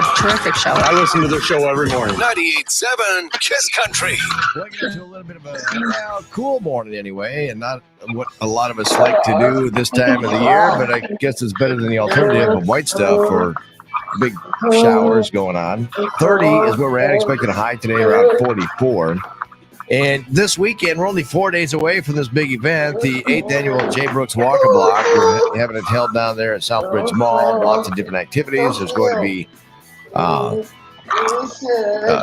a terrific show. I listen to their show every morning. 98.7 Kiss Country. We're going to get to a little bit of a cool morning anyway, and not what a lot of us like to do this time of the year, but I guess it's better than the alternative of white stuff or big showers going on. 30 is where we're at, expecting a high today around 44. And this weekend, we're only 4 days away from this big event, the 8th annual J. Brooks Walk-A-Block. We're having it held down there at Southbridge Mall. Lots of different activities. There's going to be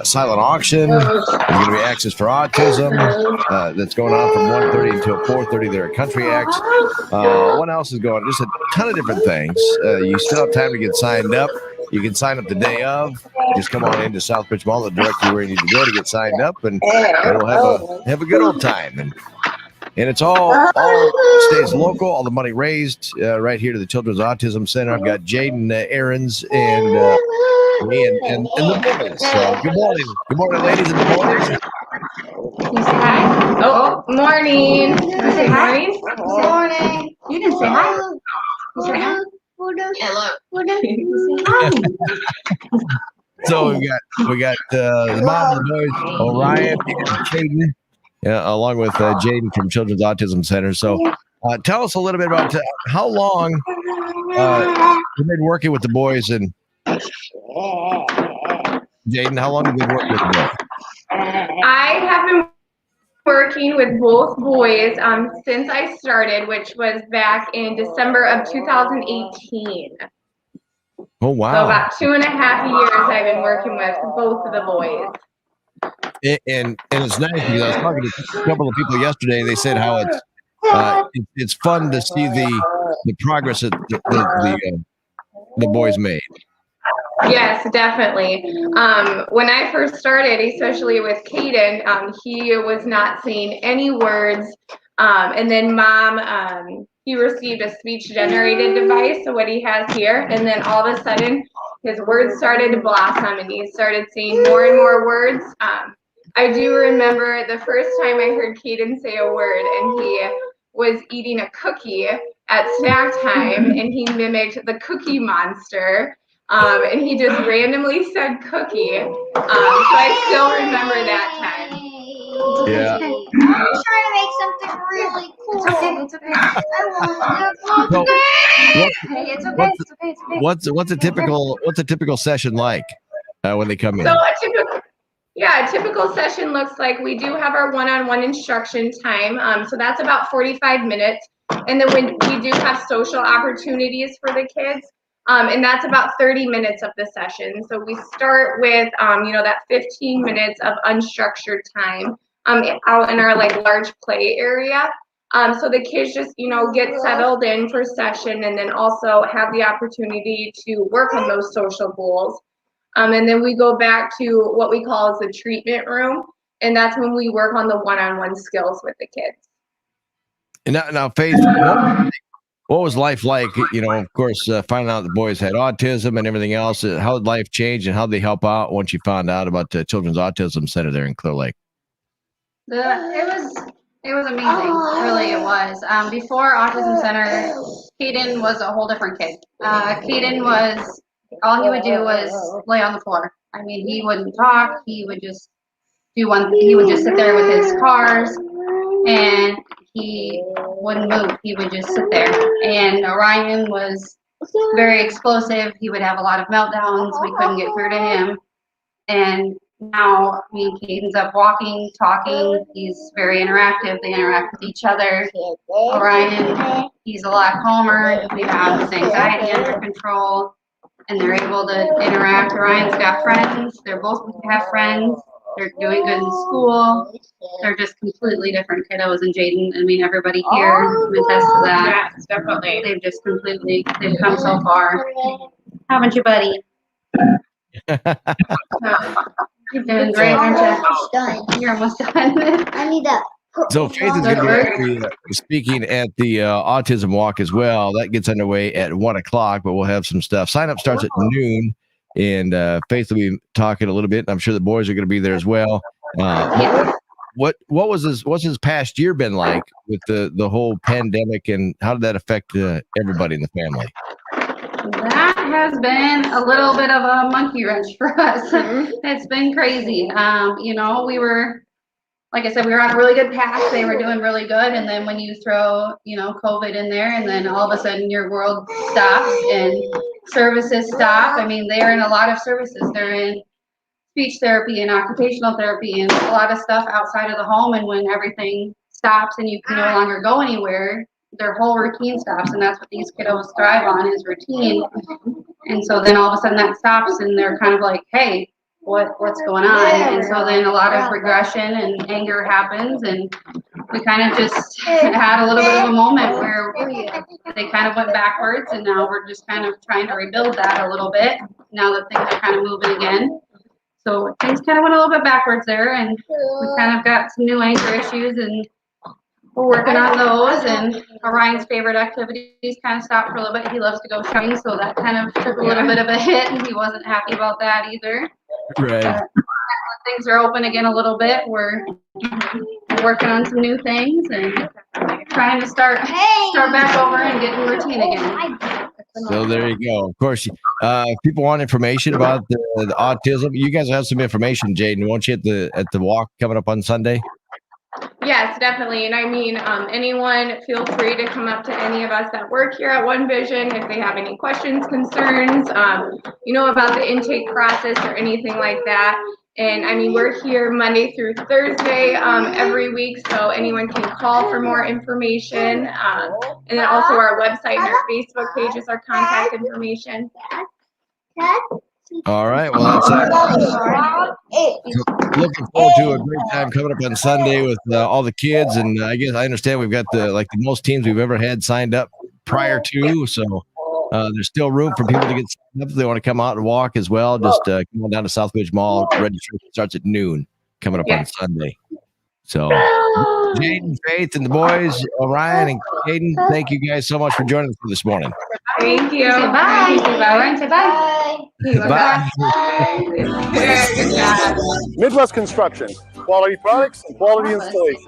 silent auction. There's going to be Access for Autism that's going on from 1:30 until 4:30 there at Country X. What else is going on? Just a ton of different things. You still have time to get signed up. You can sign up the day of. Just come on into Southbridge Mall. They'll direct you where you need to go to get signed up, and we'll have a good old time. And it's all stays local. All the money raised right here to the Children's Autism Center. I've got Jaden Aarons and me and the boys. So good morning, ladies and the boys. Can you say hi? Oh, morning. Can you say hi? Good morning. You didn't say hi. You say hi. Hello. So we got the mom and the boys, Orion and Caden, along with Jaden from Children's Autism Center. So tell us a little bit about how long you've been working with the boys, and Jaden, how long have you been working with the boys? I have been working with both boys since I started, which was back in December of 2018. Oh, wow. So about 2.5 years I've been working with both of the boys. And it's nice because I was talking to a couple of people yesterday, and they said how it's fun to see the progress that the boys made. Yes, definitely. When I first started, especially with Caden, he was not saying any words. And then Mom, he received a speech-generated device, so what he has here. And then all of a sudden, his words started to blossom, and he started saying more and more words. I do remember the first time I heard Caden say a word, and he was eating a cookie at snack time, and he mimicked the Cookie Monster. And he just randomly said cookie. So I still remember that time. Yeah. I'm trying to make something really cool. It's okay. It's okay. What's a typical session like when they come in? So a typical session looks like we do have our one-on-one instruction time. So that's about 45 minutes. And then we do have social opportunities for the kids. And that's about 30 minutes of the session. So we start with, that 15 minutes of unstructured time out in our large play area. So the kids just, get settled in for session, and then also have the opportunity to work on those social goals. And then we go back to what we call as the treatment room. And that's when we work on the one-on-one skills with the kids. And now Faith, what was life like, of course, finding out the boys had autism and everything else? How did life change, and how did they help out once you found out about the Children's Autism Center there in Clear Lake? It was amazing. Really, it was. Before Autism Center, Caden was a whole different kid. Caden was, all he would do was lay on the floor. I mean, he wouldn't talk. He would just he would just sit there with his cars, and he wouldn't move. He would just sit there. And Orion was very explosive. He would have a lot of meltdowns. We couldn't get through to him. And now, Caden's up walking, talking. He's very interactive. They interact with each other. Orion, he's a lot calmer. We have his anxiety under control, and they're able to interact. Orion's got friends. They're both have friends. They're doing good in school. They're just completely different kiddos. And Jaden, everybody here can attest to that. Yes, definitely. They've come so far. Haven't you, buddy? You're doing great, aren't you? You're almost done. I need that. So Faith is going to be speaking at the Autism Walk as well. That gets underway at 1:00, but we'll have some stuff. Sign up starts at noon, and Faith will be talking a little bit. And I'm sure the boys are going to be there as well. What's his past year been like with the whole pandemic, and how did that affect everybody in the family? That has been a little bit of a monkey wrench for us. It's been crazy. You know, we were, like I said, we were on a really good path. They were doing really good. And then when you throw, you know, COVID in there, and then all of a sudden your world stops and services stop. I mean, they're in a lot of services. They're in speech therapy and occupational therapy and a lot of stuff outside of the home. And when everything stops and you can no longer go anywhere, their whole routine stops. And that's what these kiddos thrive on, is routine. And so then all of a sudden that stops and they're kind of like, hey, what's going on? And so then a lot of regression and anger happens, and we kind of just had a little bit of a moment where they kind of went backwards, and now we're just kind of trying to rebuild that a little bit now that things are kind of moving again. So things kind of went a little bit backwards there, and we kind of got some new anger issues, and we're working on those. And Orion's favorite activities kind of stopped for a little bit. He loves to go shopping, so that kind of took a little bit of a hit, and he wasn't happy about that either. Right. Things are open again a little bit. We're working on some new things and trying to start back over and get in routine again. So there you go. Of course, if people want information about the autism, you guys have some information, Jaden, won't you, at the walk coming up on Sunday? Yes, definitely. And I mean, anyone feel free to come up to any of us that work here at One Vision if they have any questions, concerns, you know, about the intake process or anything like that. And I mean, we're here Monday through Thursday every week, so anyone can call for more information. And then also our website and our Facebook page is our contact information. All right. Well, that's looking forward to a great time coming up on Sunday with all the kids. And I guess I understand we've got the most teams we've ever had signed up prior to. So there's still room for people to get signed up if they want to come out and walk as well. Just come on down to Southbridge Mall. Registration starts at noon coming up on Sunday. So Jaden, Faith, and the boys, Orion and Caden, thank you guys so much for joining us this morning. Thank you. Say bye. Orion, say bye. Bye. Good job. Midwest Construction, quality products and quality installation.